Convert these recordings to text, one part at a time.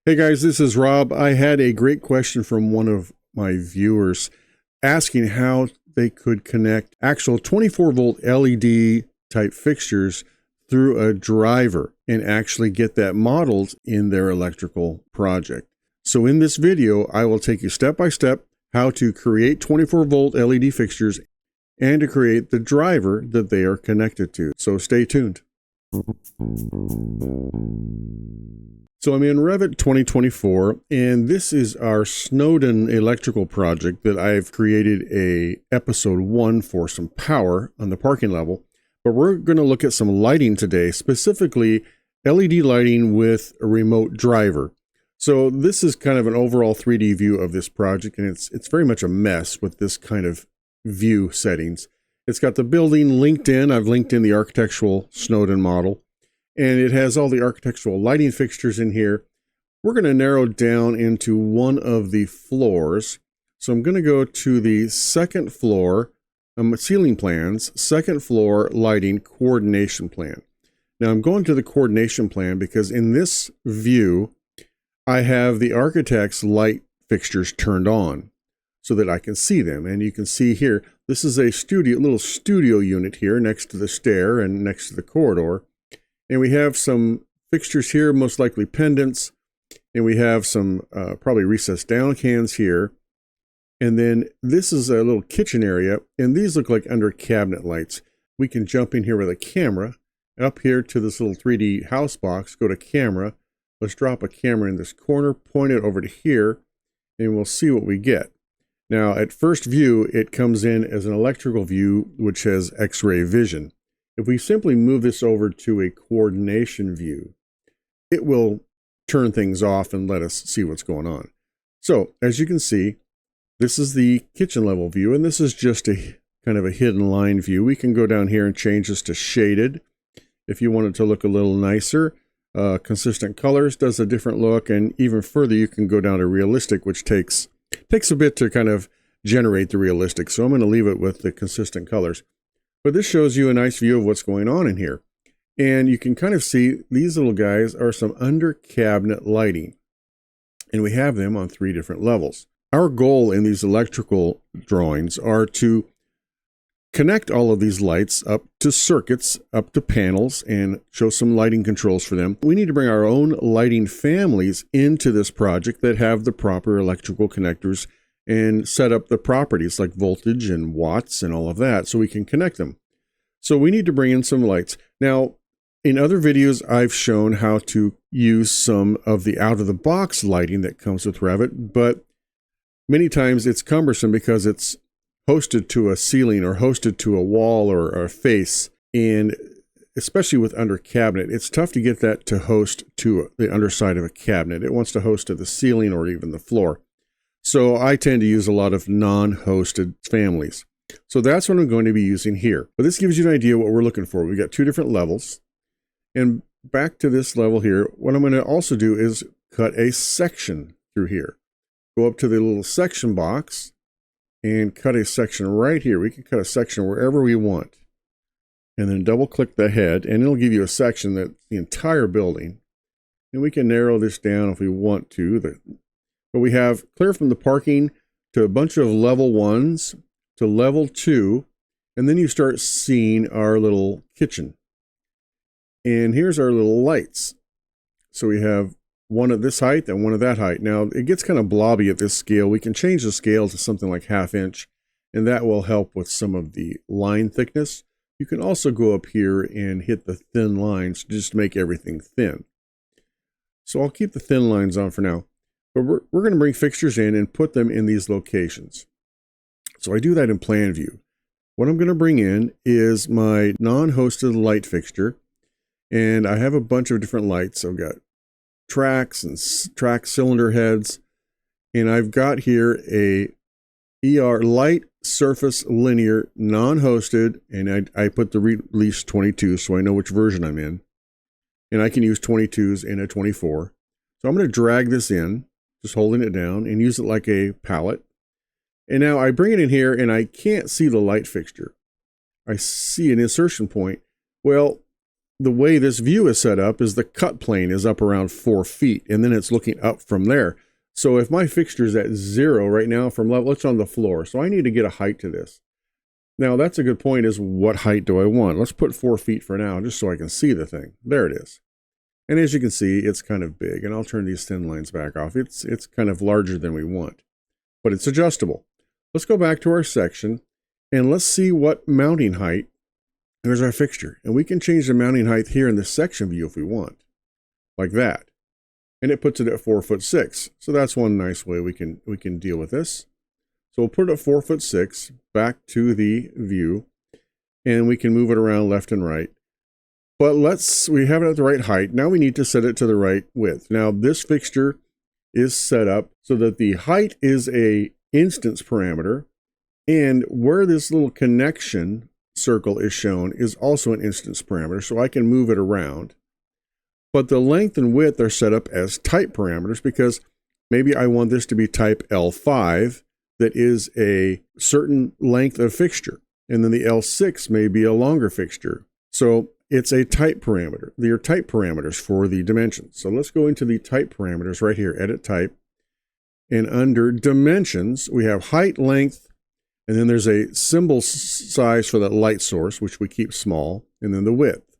Hey guys, this is Rob. I had a great question from one of my viewers asking how they could connect actual 24-volt LED type fixtures through a driver and actually get that modeled in their electrical project. So in this video, I will take you step by step how to create 24-volt LED fixtures and to create the driver that they are connected to. So stay tuned. So I'm in REVIT 2024, and this is our Snowden electrical project that I've created a episode 1 for some power on the parking level. But we're going to look at some lighting today, specifically LED lighting with a remote driver. So this is kind of an overall 3D view of this project, and it's very much a mess with this kind of view settings. It's got the building linked in. I've linked in the architectural Snowden model. And it has all the architectural lighting fixtures in here. We're going to narrow down into one of the floors. So I'm going to go to the second floor, ceiling plans, second floor lighting coordination plan. Now I'm going to the coordination plan because in this view, I have the architect's light fixtures turned on so that I can see them. And you can see here, this is a little studio unit here next to the stair and next to the corridor. And we have some fixtures here, most likely pendants. And we have some probably recessed down cans here. And then this is a little kitchen area. And these look like under cabinet lights. We can jump in here with a camera up here to this little 3D house box, go to camera. Let's drop a camera in this corner, point it over to here, and we'll see what we get. Now, at first view, it comes in as an electrical view, which has X-ray vision. If we simply move this over to a coordination view, it will turn things off and let us see what's going on. So, as you can see, this is the kitchen level view, and this is just a kind of a hidden line view. We can go down here and change this to shaded. If you want it to look a little nicer, consistent colors does a different look, and even further, you can go down to realistic, which takes a bit to kind of generate the realistic. So I'm going to leave it with the consistent colors. But this shows you a nice view of what's going on in here. And you can kind of see these little guys are some under cabinet lighting. And we have them on 3 different levels. Our goal in these electrical drawings are to connect all of these lights up to circuits, up to panels, and show some lighting controls for them. We need to bring our own lighting families into this project that have the proper electrical connectors and set up the properties like voltage and watts and all of that so we can connect them. So we need to bring in some lights. Now, in other videos, I've shown how to use some of the out-of-the-box lighting that comes with REVIT, but many times it's cumbersome because it's hosted to a ceiling or hosted to a wall or a face, and especially with under cabinet, it's tough to get that to host to the underside of a cabinet. It wants to host to the ceiling or even the floor. So I tend to use a lot of non-hosted families. So that's what I'm going to be using here. But this gives you an idea what we're looking for. We've got 2 different levels. And back to this level here, what I'm going to also do is cut a section through here. Go up to the little section box and cut a section right here. We can cut a section wherever we want. And then double click the head and it'll give you a section that's the entire building. And we can narrow this down if we want to. But we have clear from the parking to a bunch of level 1s to level 2. And then you start seeing our little kitchen. And here's our little lights. So we have one at this height and one at that height. Now it gets kind of blobby at this scale. We can change the scale to something like 1/2 inch. And that will help with some of the line thickness. You can also go up here and hit the thin lines just to make everything thin. So I'll keep the thin lines on for now. But we're going to bring fixtures in and put them in these locations. So I do that in plan view. What I'm going to bring in is my non-hosted light fixture. And I have a bunch of different lights. I've got tracks and track cylinder heads. And I've got here a ER light surface linear non-hosted. And I put the release 22 so I know which version I'm in. And I can use 22s in a 24. So I'm going to drag this in, just holding it down, and use it like a palette. And now I bring it in here, and I can't see the light fixture. I see an insertion point. Well, the way this view is set up is the cut plane is up around 4 feet, and then it's looking up from there. So if my fixture is at 0 right now from level, it's on the floor. So I need to get a height to this. Now that's a good point, is what height do I want? Let's put 4 feet for now, just so I can see the thing. There it is. And as you can see, it's kind of big, and I'll turn these thin lines back off. It's kind of larger than we want, but it's adjustable. Let's go back to our section, and let's see what mounting height. There's our fixture, and we can change the mounting height here in the section view if we want, like that. And it puts it at 4'6". So that's one nice way we can deal with this. So we'll put it at 4'6", back to the view, and we can move it around left and right. But we have it at the right height. Now we need to set it to the right width. Now this fixture is set up so that the height is a instance parameter, and where this little connection circle is shown is also an instance parameter, so I can move it around. But the length and width are set up as type parameters, because maybe I want this to be type L5, that is a certain length of fixture, and then the L6 may be a longer fixture. So it's a type parameter. They are type parameters for the dimensions. So let's go into the type parameters right here, edit type. And under dimensions, we have height, length, and then there's a symbol size for that light source, which we keep small, and then the width.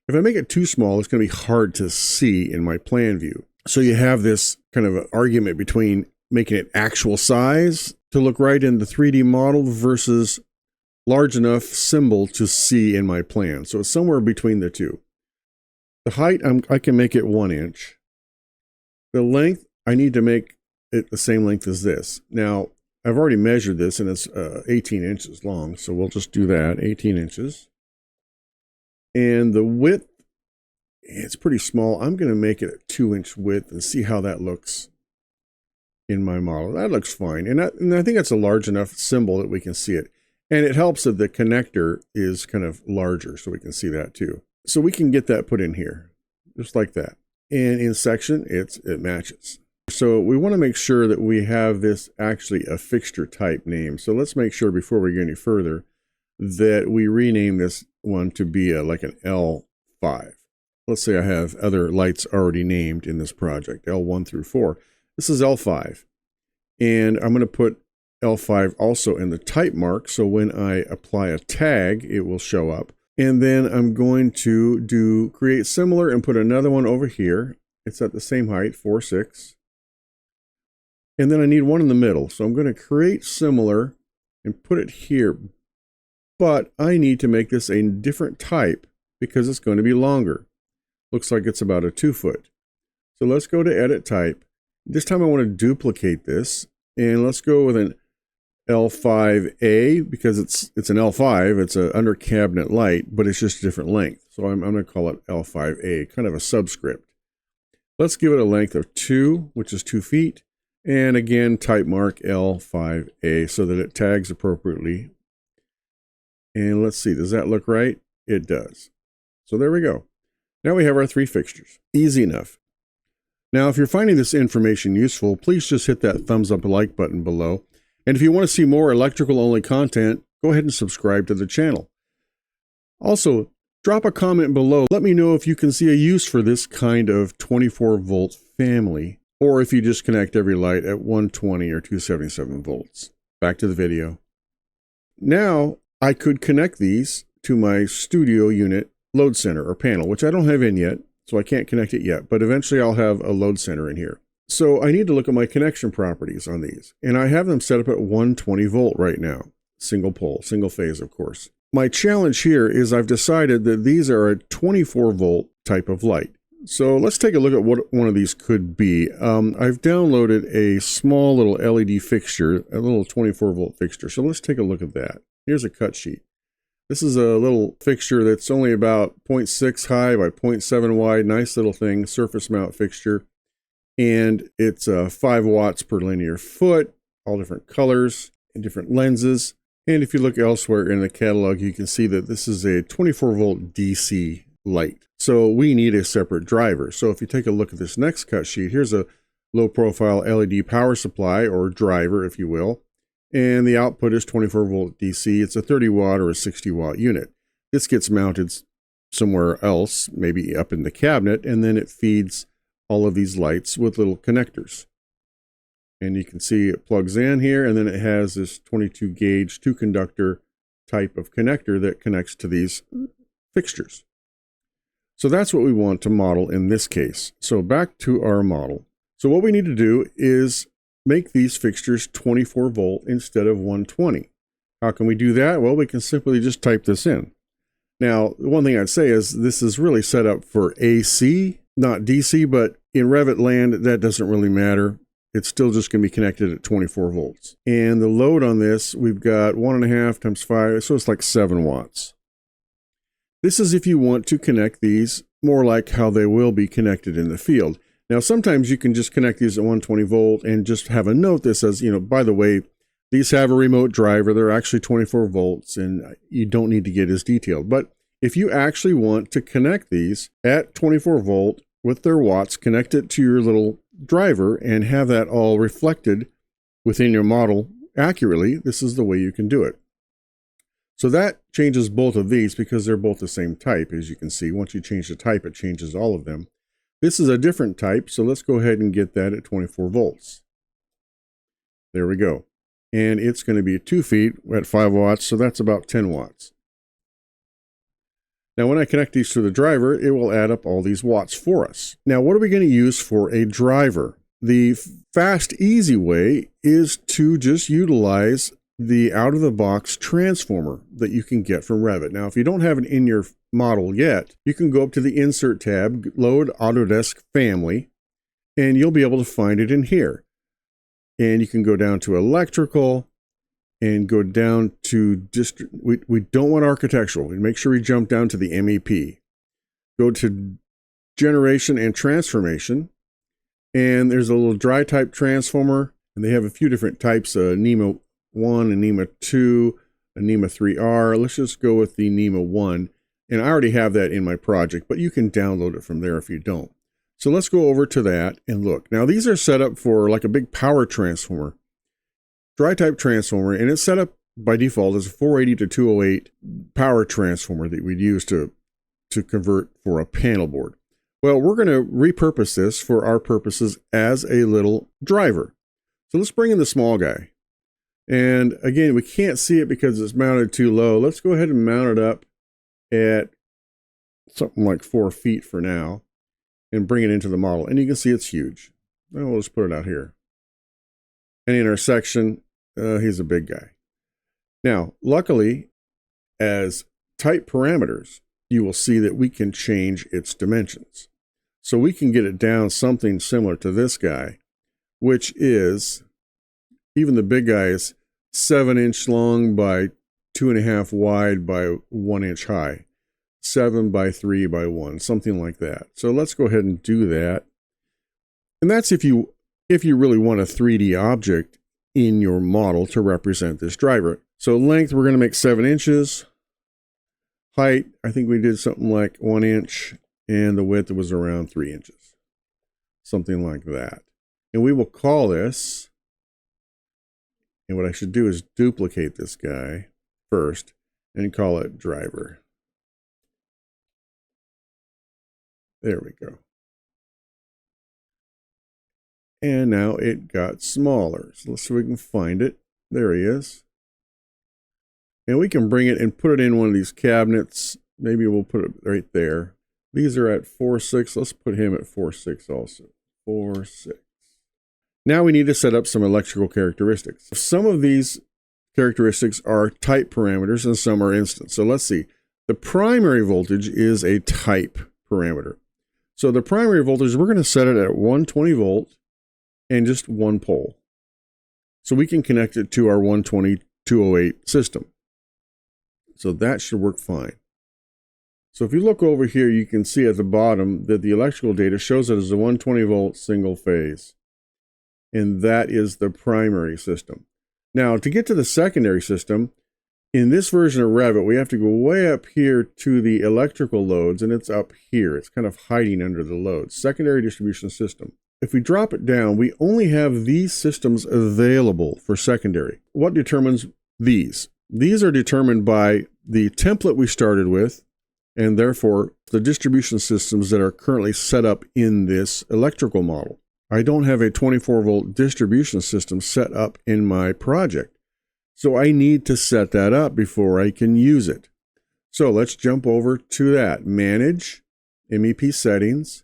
If I make it too small, it's going to be hard to see in my plan view. So you have this kind of an argument between making it actual size to look right in the 3D model versus large enough symbol to see in my plan. So it's somewhere between the two. The height, I can make it 1 inch. The length, I need to make it the same length as this. Now, I've already measured this, and it's 18 inches long, so we'll just do that, 18 inches. And the width, it's pretty small. I'm going to make it a 2-inch width and see how that looks in my model. That looks fine. And I think that's a large enough symbol that we can see it. And it helps that the connector is kind of larger, so we can see that too. So we can get that put in here, just like that. And in section, it matches. So we want to make sure that we have this actually a fixture type name. So let's make sure before we go any further that we rename this one to be like an L5. Let's say I have other lights already named in this project, L1 through 4. This is L5. And I'm going to put L5 also in the type mark, so when I apply a tag, it will show up. And then I'm going to create similar and put another one over here. It's at the same height, 4'6". And then I need one in the middle, so I'm going to create similar and put it here. But I need to make this a different type because it's going to be longer. Looks like it's about a 2 foot. So let's go to edit type. This time I want to duplicate this, and let's go with an L5A, because it's an L5, it's an under cabinet light, but it's just a different length. So I'm going to call it L5A, kind of a subscript. Let's give it a length of 2, which is 2 feet. And again, type mark L5A so that it tags appropriately. And let's see, does that look right? It does. So there we go. Now we have our 3 fixtures. Easy enough. Now, if you're finding this information useful, please just hit that thumbs up like button below. And if you want to see more electrical only content, go ahead and subscribe to the channel. Also, drop a comment below. Let me know if you can see a use for this kind of 24 volt family, or if you just connect every light at 120 or 277 volts. Back to the video. Now, I could connect these to my studio unit load center or panel, which I don't have in yet, so I can't connect it yet, but eventually I'll have a load center in here. So I need to look at my connection properties on these, and I have them set up at 120 volt right now. Single pole, single phase, of course. My challenge here is I've decided that these are a 24 volt type of light. So let's take a look at what one of these could be. I've downloaded a small little LED fixture, a little 24 volt fixture. So let's take a look at that. Here's a cut sheet. This is a little fixture that's only about 0.6 high by 0.7 wide. Nice little thing, surface mount fixture. And it's 5 watts per linear foot, all different colors and different lenses. And if you look elsewhere in the catalog, you can see that this is a 24 volt DC light. So we need a separate driver. So if you take a look at this next cut sheet, here's a low profile LED power supply, or driver, if you will. And the output is 24 volt DC. It's a 30 watt or a 60 watt unit. This gets mounted somewhere else, maybe up in the cabinet, and then it feeds all of these lights with little connectors. And you can see it plugs in here, and then it has this 22 gauge 2-conductor type of connector that connects to these fixtures. So that's what we want to model in this case. So back to our model. So what we need to do is make these fixtures 24 volt instead of 120. How can we do that? Well, we can simply just type this in. Now, one thing I'd say is this is really set up for AC, not DC, but in Revit land, that doesn't really matter. It's still just going to be connected at 24 volts. And the load on this, we've got 1.5 times 5, so it's like 7 watts. This is if you want to connect these more like how they will be connected in the field. Now, sometimes you can just connect these at 120 volt and just have a note that says, you know, by the way, these have a remote driver. They're actually 24 volts, and you don't need to get as detailed. But if you actually want to connect these at 24 volt with their watts, connect it to your little driver and have that all reflected within your model accurately, this is the way you can do it. So that changes both of these because they're both the same type, as you can see. Once you change the type, it changes all of them. This is a different type, so let's go ahead and get that at 24 volts. There we go. And it's going to be 2 feet at 5 watts, so that's about 10 watts. Now, when I connect these to the driver, it will add up all these watts for us. Now, what are we going to use for a driver? The fast, easy way is to just utilize the out-of-the-box transformer that you can get from Revit. Now, if you don't have it in your model yet, you can go up to the Insert tab, load Autodesk Family, and you'll be able to find it in here. And you can go down to Electrical and go down to we don't want architectural. We make sure we jump down to the MEP. Go to Generation and Transformation, and there's a little dry type transformer, and they have a few different types, NEMA 1 and NEMA 2, and NEMA 3R. Let's just go with the NEMA 1, and I already have that in my project, but you can download it from there if you don't. So let's go over to that and look. Now these are set up for like a big power transformer, dry type transformer, and it's set up by default as a 480 to 208 power transformer that we'd use to convert for a panel board. Well, we're going to repurpose this for our purposes as a little driver. So let's bring in the small guy. And again, we can't see it because it's mounted too low. Let's go ahead and mount it up at something like 4 feet for now and bring it into the model. And you can see it's huge. Well, we'll just put it out here. And in our section, he's a big guy. Now, luckily, as type parameters, you will see that we can change its dimensions. So we can get it down something similar to this guy, which is, even the big guy is 7-inch long by 2.5 wide by 1 inch high, 7 by 3 by 1, something like that. So let's go ahead and do that. And that's if you really want a 3D object in your model to represent this driver. So length, we're going to make 7 inches. Height, I think we did something like 1 inch, and the width was around 3 inches. Something like that. And we will call this, and what I should do is duplicate this guy first and call it driver. There we go. And now it got smaller. So let's see if we can find it. There he is. And we can bring it and put it in one of these cabinets. Maybe we'll put it right there. These are at 4.6. Let's put him at 4.6 also. 4.6. Now we need to set up some electrical characteristics. Some of these characteristics are type parameters and some are instant. So let's see. The primary voltage is a type parameter. So the primary voltage, we're going to set it at 120 volt and just one pole. So we can connect it to our 120/208 system. So that should work fine. So if you look over here, you can see at the bottom that the electrical data shows it as a 120 volt single phase. And that is the primary system. Now, to get to the secondary system, in this version of Revit, we have to go way up here to the electrical loads, and it's up here. It's kind of hiding under the loads. Secondary distribution system. If we drop it down, we only have these systems available for secondary. What determines these? These are determined by the template we started with and therefore the distribution systems that are currently set up in this electrical model. I don't have a 24-volt distribution system set up in my project, so I need to set that up before I can use it. So let's jump over to that. Manage, MEP settings,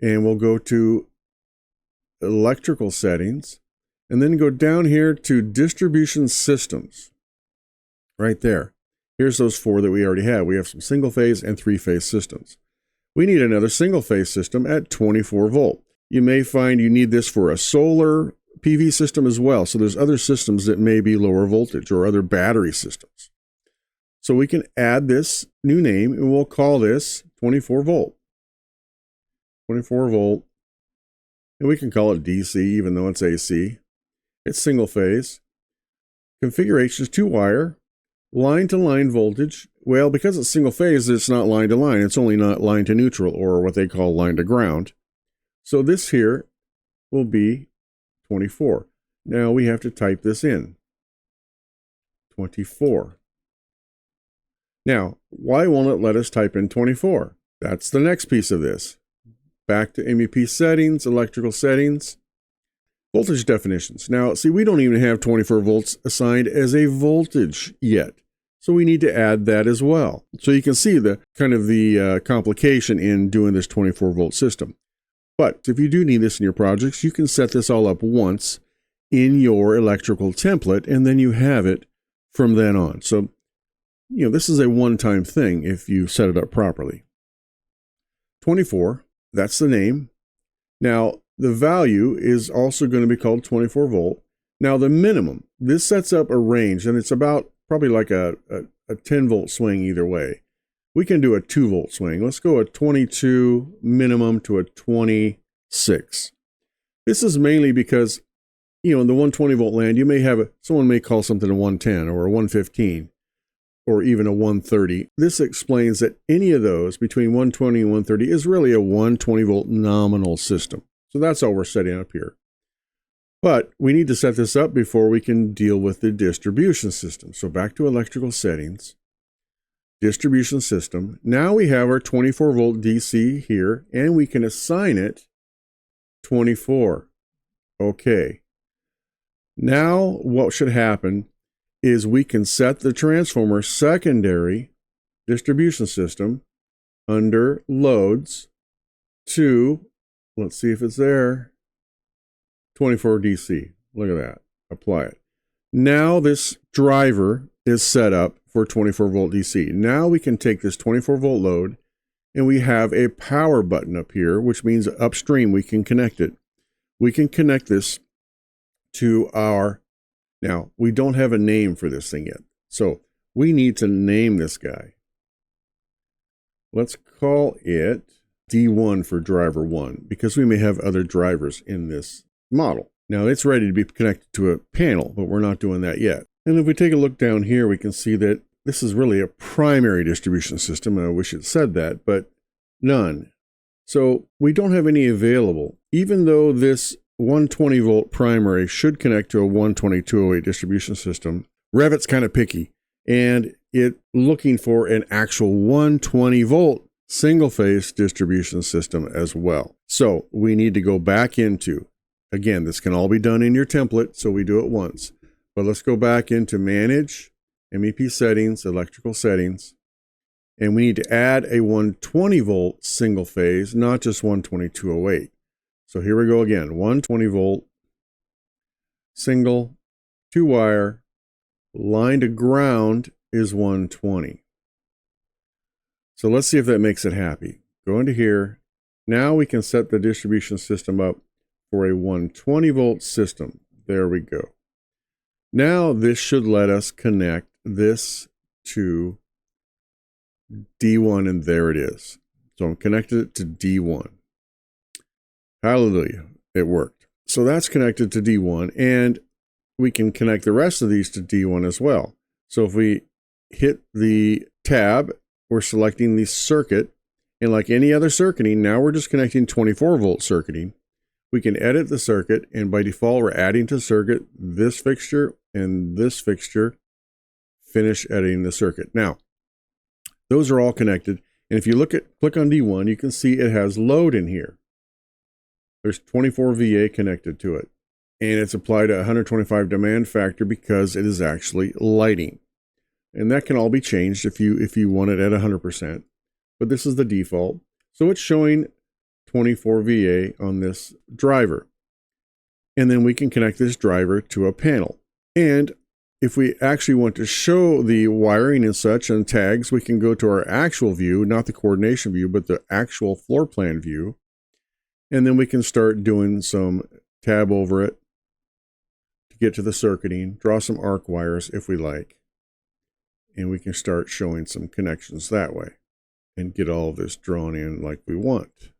and we'll go to electrical settings, and then go down here to distribution systems. Right there. Here's those 4 that we already have. We have some single-phase and 3-phase systems. We need another single-phase system at 24 volt. You may find you need this for a solar PV system as well. So there's other systems that may be lower voltage or other battery systems. So we can add this new name and we'll call this 24 volt. 24 volt. And we can call it DC even though it's AC. It's single phase. Configuration is 2-wire. Line to line voltage. Well, because it's single phase, it's not line to line. It's only not line to neutral, or what they call line to ground. So this here will be 24. Now we have to type this in. 24. Now, why won't it let us type in 24? That's the next piece of this. Back to MEP settings, electrical settings, voltage definitions. Now, see, we don't even have 24 volts assigned as a voltage yet. So we need to add that as well. So you can see the kind of the complication in doing this 24 volt system. But if you do need this in your projects, you can set this all up once in your electrical template, and then you have it from then on. So, this is a one-time thing if you set it up properly. 24, that's the name. Now, the value is also going to be called 24 volt. Now, the minimum, this sets up a range, and it's about probably like a 10 volt swing either way. We can do a 2 volt swing. Let's go a 22 minimum to a 26. This is mainly because, in the 120 volt land, you may have someone may call something a 110 or a 115 or even a 130. This explains that any of those between 120 and 130 is really a 120 volt nominal system. So that's all we're setting up here. But we need to set this up before we can deal with the distribution system. So back to electrical settings. Distribution system. Now we have our 24 volt DC here, and we can assign it 24. Okay. Now what should happen is we can set the transformer secondary distribution system under loads to, let's see if it's there, 24 DC. Look at that. Apply it. Now this driver is set up for 24 volt DC. Now we can take this 24 volt load and we have a power button up here, which means upstream we can connect it. We can connect this to our, now we don't have a name for this thing yet. So we need to name this guy. Let's call it D1 for driver 1 because we may have other drivers in this model. Now it's ready to be connected to a panel, but we're not doing that yet. And if we take a look down here, we can see that this is really a primary distribution system. And I wish it said that, but none. So we don't have any available, even though this 120 volt primary should connect to a 12208 distribution system. REVIT's kind of picky, and it's looking for an actual 120 volt single phase distribution system as well. So we need to go back into, again, this can all be done in your template, so we do it once. But let's go back into Manage, MEP Settings, Electrical Settings, and we need to add a 120 volt single phase, not just 12208. So here we go again, 120 volt, single, 2-wire, line to ground is 120. So let's see if that makes it happy. Go into here. Now we can set the distribution system up for a 120 volt system. There we go. Now this should let us connect this to D1, and there it is. So I'm connected it to D1. Hallelujah, it worked. So that's connected to D1, and we can connect the rest of these to D1 as well. So if we hit the tab, we're selecting the circuit, and like any other circuiting, now we're just connecting 24 volt circuiting. We can edit the circuit, and by default, we're adding to circuit this fixture and this fixture. Finish editing the circuit. Now, Those are all connected. And if you click on D1, you can see it has load in here. There's 24 VA connected to it. And it's applied a 125 demand factor because it is actually lighting. And that can all be changed if you want it at 100%. But this is the default. So it's showing 24 VA on this driver. And then we can connect this driver to a panel. And if we actually want to show the wiring and such and tags, we can go to our actual view, not the coordination view, but the actual floor plan view. And then we can start doing some tab over it to get to the circuiting, draw some arc wires if we like. And we can start showing some connections that way and get all of this drawn in like we want.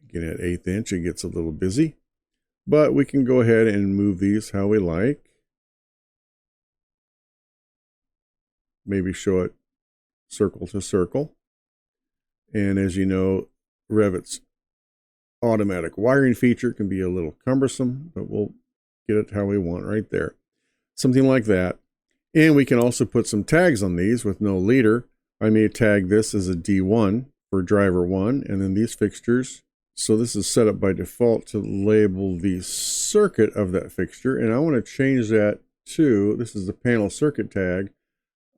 Again, at 1/8 inch, it gets a little busy. But we can go ahead and move these how we like. Maybe show it circle to circle. And as you know, REVIT's automatic wiring feature can be a little cumbersome, but we'll get it how we want right there. Something like that. And we can also put some tags on these with no leader. I may tag this as a D1 for driver 1, and then these fixtures. So this is set up by default to label the circuit of that fixture. And I want to change that to, this is the panel circuit tag.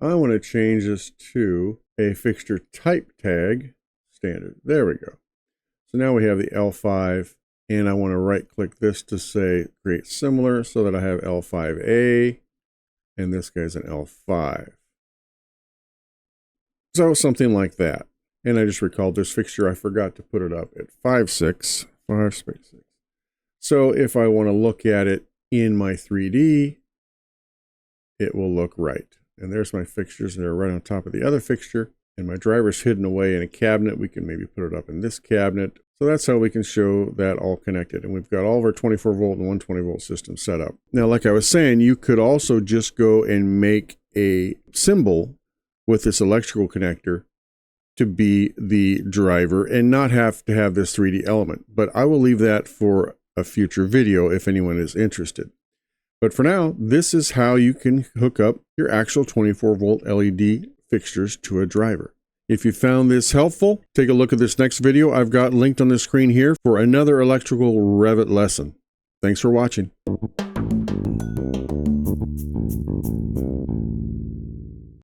I want to change this to a fixture type tag standard. There we go. So now we have the L5, and I want to right click this to say create similar so that I have L5A, and this guy's an L5. So something like that. And I just recalled this fixture. I forgot to put it up at 5/6. So if I want to look at it in my 3D, it will look right. And there's my fixtures, and they're right on top of the other fixture. And my driver's hidden away in a cabinet. We can maybe put it up in this cabinet. So that's how we can show that all connected. And we've got all of our 24 volt and 120 volt systems set up. Now, like I was saying, you could also just go and make a symbol with this electrical connector to be the driver and not have to have this 3D element. But I will leave that for a future video if anyone is interested. But for now, this is how you can hook up your actual 24 volt LED fixtures to a driver. If you found this helpful, take a look at this next video I've got linked on the screen here for another electrical REVIT lesson. Thanks for watching.